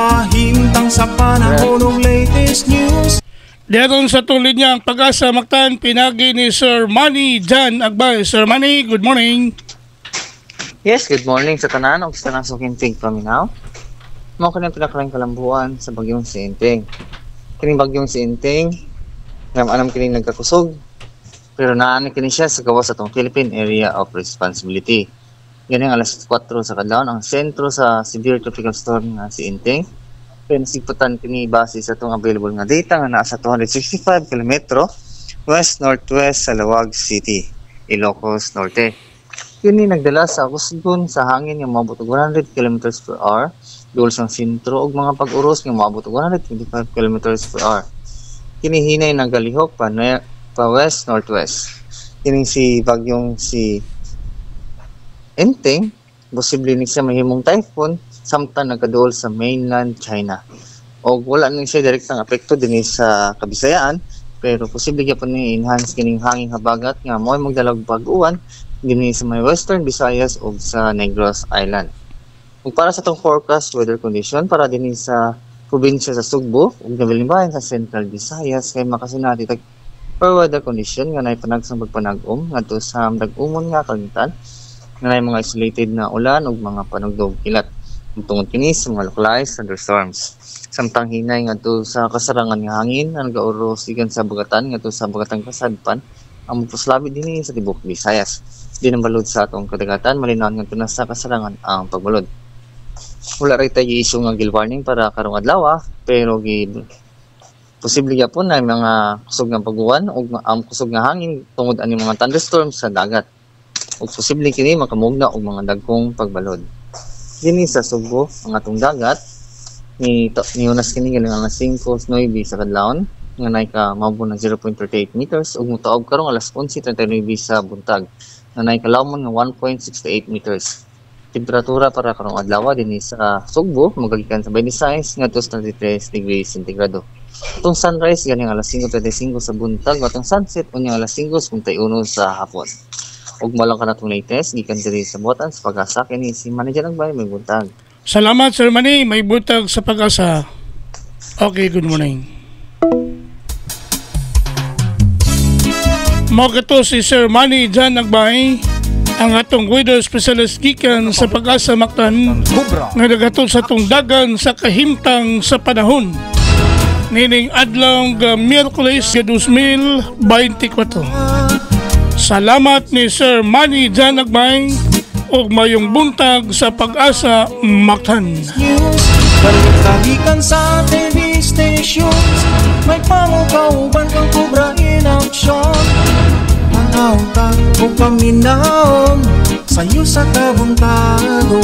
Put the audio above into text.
kahimtang sa panahon ng latest news. Diyaron sa tulid niya ang Pag-asa Mactan, pinagi ni Sir Manny Jan Agbay. Sir Manny, good morning. Yes, good morning sa tanan o sa tanang sukinting paminaw. Mao kanang pinakalang kalambuan sa bagyong Sinting. Kining bagyong Sinting, alam kining nagkakusog, pero naani kini siya sa gawas sa atong Philippine Area of Responsibility. Ganing alas 4 sa kadlawon ang sentro sa severe tropical storm nga si Inting. Pensiputan kini base sa itong available nga data nga naa sa 265 km west-northwest sa Lawag City, Ilocos Norte. Kini nagdala sa kusgon sa hangin nga moabot og 100 km per hour, duol sa sentro og mga pag-uros nga moabot og 125 km per hour. Kini hinay nagalihok pa west-northwest. Kini si bagyong si Inting, posible ni siya mahimong typhoon samtang nagkaduol sa mainland China. O wala nang siya direktang apekto din sa Kabisayaan, pero posible gyapon ni enhance kining hangin habagat nga mo'y magdalag bag-uwan dinhi sa may Western Visayas o sa Negros Island. Ug para sa tong forecast weather condition para dinhi sa probinsya sa Sugbo ug nabilimbayan sa Central Visayas kay makasinati tag per weather condition nga nay panagsang pagpanag-om ngadto sa dag-umon nga kalangitan nga nay mga isolated na ulan ug mga panugdog kilat tungod kini sa mga localized thunderstorms. Samtang hinay ngadto sa kasarangan nga hangin nga nagauros gikan sa bugatan ngadto sa bugatang kasadpan ang puslabi dinhi sa tibok Visayas. Di nang balod sa atong kadagatan malinaw ngadto na sa kasarangan ang pagbalod. Wala ray tayo issue nga gill warning para karong adlaw pero posible gyapon na mga kusog nga pag-uwan ug ang kusog nga hangin tungod ani mga thunderstorms sa dagat. Ug posible kini makamugna og mga dagkong pagbalod. Dinhi sa Sugbo ang atong dagat ni unas kini galing alas 5:09 sa kadlawon nga nay ka maabot na 0.38 meters ug motaog karong alas 11:39 sa buntag nga nay kalawmon nga 1.68 meters. Temperatura para karong adlaw dinhi sa Sugbo magagikan sa 26 ngadto sa 33 degrees centigrado. Atong sunrise galing alas 5:35 sa buntag ug atong sunset unya alas 5:51 sa hapon. Ug malang kanatong latest gikan diri sa Butan sa Pag-asa kini si Manager Agbay may buntag. Salamat Sir Manny, may buntag sa Pag-asa. Okay, good morning. Magato si Sir Manny Jan Agbay, ang atong weather specialist gikan sa Pag-asa Mactan nga nagato sa atong dagan sa kahimtang sa panahon nining adlaw nga Miyerkules 2024. Salamat ni Sir Manny Jan Agbay ug mayong buntag sa Pag-asa Mactan. Balikan sa TV stations, may pangukauban kang kubra in action. Panautan o paminaw sa'yo sa kabuntado.